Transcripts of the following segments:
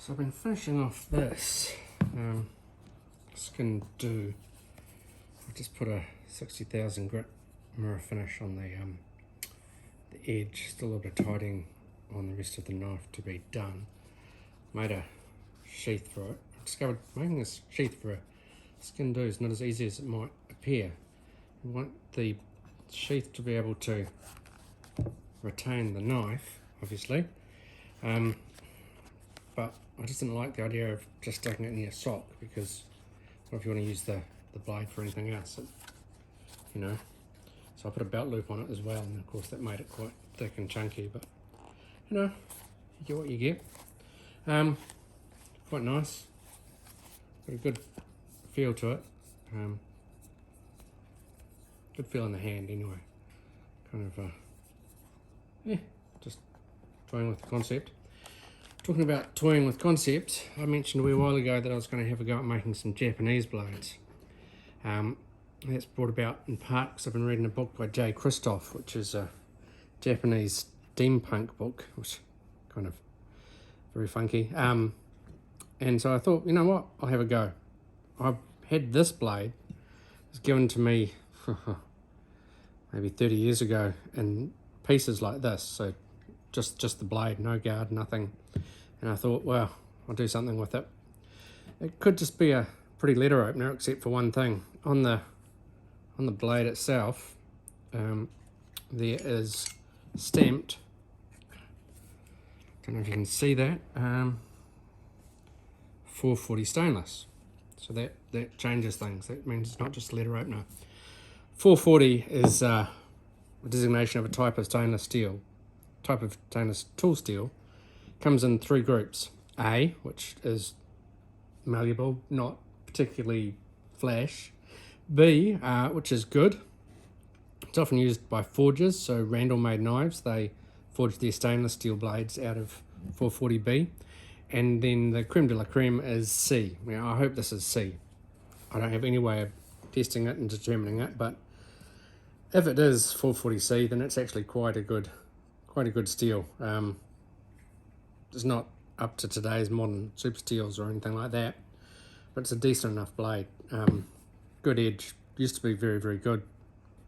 So I've been finishing off this Skin Do. I just put a 60,000 grit mirror finish on the edge. Still a little bit of tidying on the rest of the knife to be done. Made a sheath for it. I discovered making this sheath for a Skin Do is not as easy as it might appear. You want the sheath to be able to retain the knife, obviously, but I just didn't like the idea of just sticking it near a sock, because what if you want to use the blade for anything else, so I put a belt loop on it as well, and of course that made it quite thick and chunky, but you get what you get. Quite nice, got a good feel to it, good feel in the hand anyway, kind of just toying with the concept. Talking about toying with concepts, I mentioned a wee while ago that I was going to have a go at making some Japanese blades. That's brought about in part because I've been reading a book by Jay Christoph, which is a Japanese steampunk book, which is kind of very funky. And so I thought, you know what, I'll have a go. I've had this blade, it was given to me maybe 30 years ago in pieces like this, so just the blade, no guard, nothing. And I thought, well, I'll do something with it. It could just be a pretty letter opener, except for one thing. On the blade itself, there is stamped, don't know if you can see that, 440 stainless. So that changes things. That means it's not just a letter opener. 440 is a designation of a type of stainless steel. Type of stainless tool steel comes in three groups. A, which is malleable, not particularly flash. B, which is good. It's often used by forgers, so Randall made knives. They forged their stainless steel blades out of 440B. And then the creme de la creme is C. Now, I hope this is C. I don't have any way of testing it and determining it, but if it is 440C, then it's actually quite a good steel. It's not up to today's modern super steels or anything like that, but it's a decent enough blade. Good edge, used to be very, very good,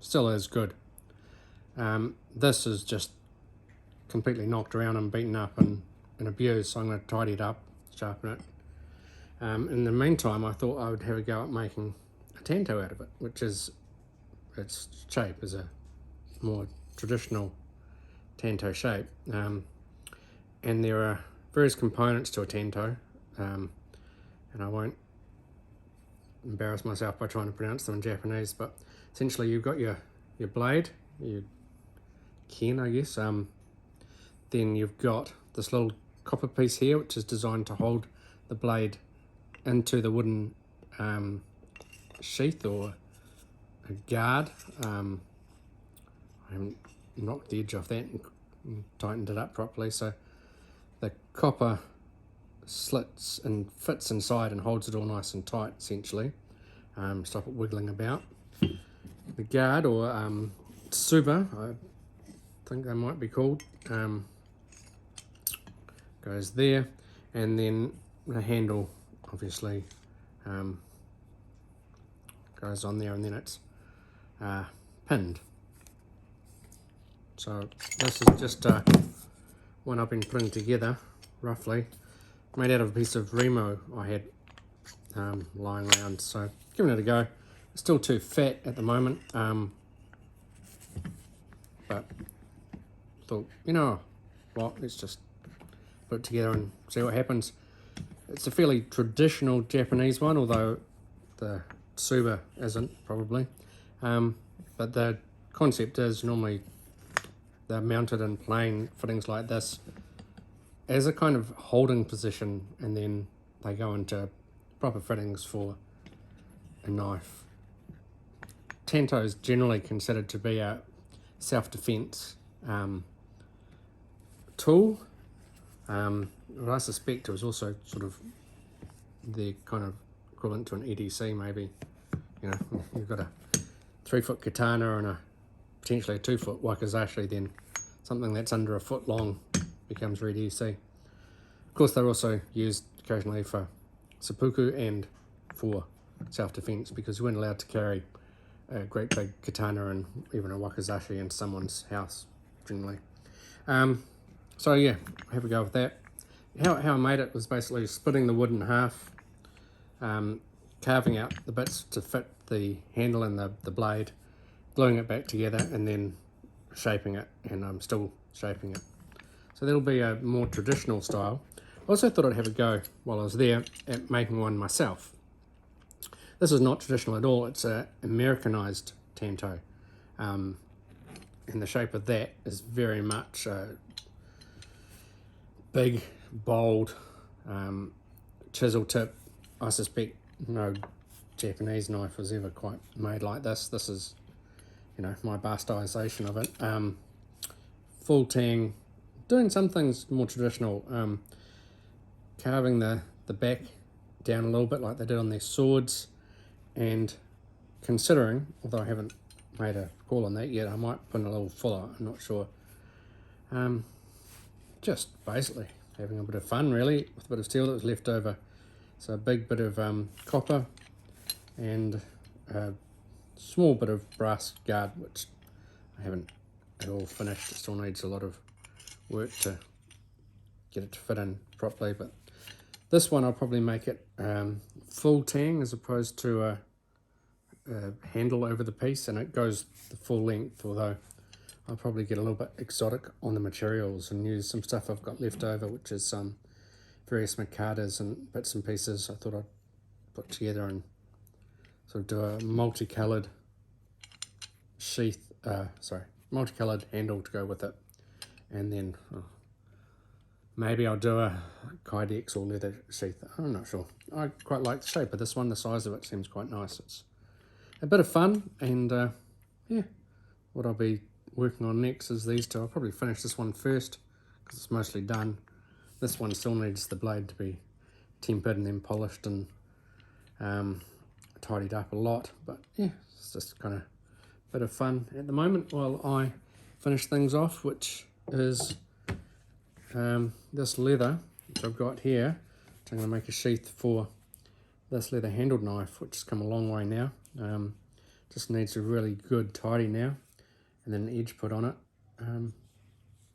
still is good. This is just completely knocked around and beaten up and abused, so I'm going to tidy it up, sharpen it. In the meantime, I thought I would have a go at making a Tanto out of it, which is, its shape is a more traditional Tanto shape, and there are various components to a Tanto, and I won't embarrass myself by trying to pronounce them in Japanese, but essentially you've got your blade, your ken, I guess, then you've got this little copper piece here, which is designed to hold the blade into the wooden sheath or a guard. I haven't knocked the edge off that and tightened it up properly, so the copper slits and fits inside and holds it all nice and tight, essentially. Stop it wiggling about. The guard, or tsuba, I think they might be called, goes there, and then the handle obviously goes on there, and then it's pinned. So this is just one I've been putting together, roughly, made out of a piece of Remo I had lying around, so giving it a go. It's still too fat at the moment, but thought, let's just put it together and see what happens. It's a fairly traditional Japanese one, although the tsuba isn't, probably, but the concept is normally they're mounted in plain fittings like this as a kind of holding position, and then they go into proper fittings for a knife. Tanto is generally considered to be a self-defense tool. What I suspect it was also sort of the kind of equivalent to an EDC, maybe. You've got a 3-foot katana and potentially a 2-foot wakizashi, then something that's under a foot long becomes very EDC. Of course, they're also used occasionally for seppuku and for self-defense, because you weren't allowed to carry a great big katana and even a wakizashi in someone's house generally. So yeah, have a go with that. How I made it was basically splitting the wood in half, carving out the bits to fit the handle and the blade, gluing it back together, and then shaping it, and I'm still shaping it. So that'll be a more traditional style. I also thought I'd have a go while I was there at making one myself. This is not traditional at all. It's a Americanized Tanto, and the shape of that is very much big, bold, chisel tip. I suspect no Japanese knife was ever quite made like this. This is, my bastardization of it. Full tang, doing some things more traditional, carving the back down a little bit like they did on their swords, and considering, although I haven't made a call on that yet, I might put in a little fuller, I'm not sure. Just basically having a bit of fun really with a bit of steel that was left over. So a big bit of copper and a small bit of brass guard, which I haven't at all finished. It still needs a lot of work to get it to fit in properly, but this one I'll probably make it full tang as opposed to a handle over the piece, and it goes the full length, although I'll probably get a little bit exotic on the materials and use some stuff I've got left over, which is some various micatas and bits and pieces I thought I'd put together and sort of do a multicolored sheath, multicolored handle to go with it. And then maybe I'll do a kydex or leather sheath. I'm not sure. I quite like the shape of this one. The size of it seems quite nice. It's a bit of fun, and yeah, what I'll be working on next is these two. I'll probably finish this one first because it's mostly done. This one still needs the blade to be tempered and then polished and tidied up a lot, but yeah, it's just kind of a bit of fun at the moment while I finish things off, which is this leather which I've got here, which I'm going to make a sheath for this leather handled knife, which has come a long way now. Just needs a really good tidy now, and then an edge put on it.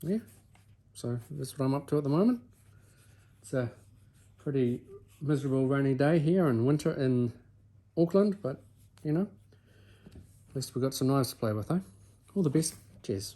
Yeah, so that's what I'm up to at the moment. It's a pretty miserable rainy day here in winter in Auckland, but at least we've got some knives to play with, eh? All the best. Cheers.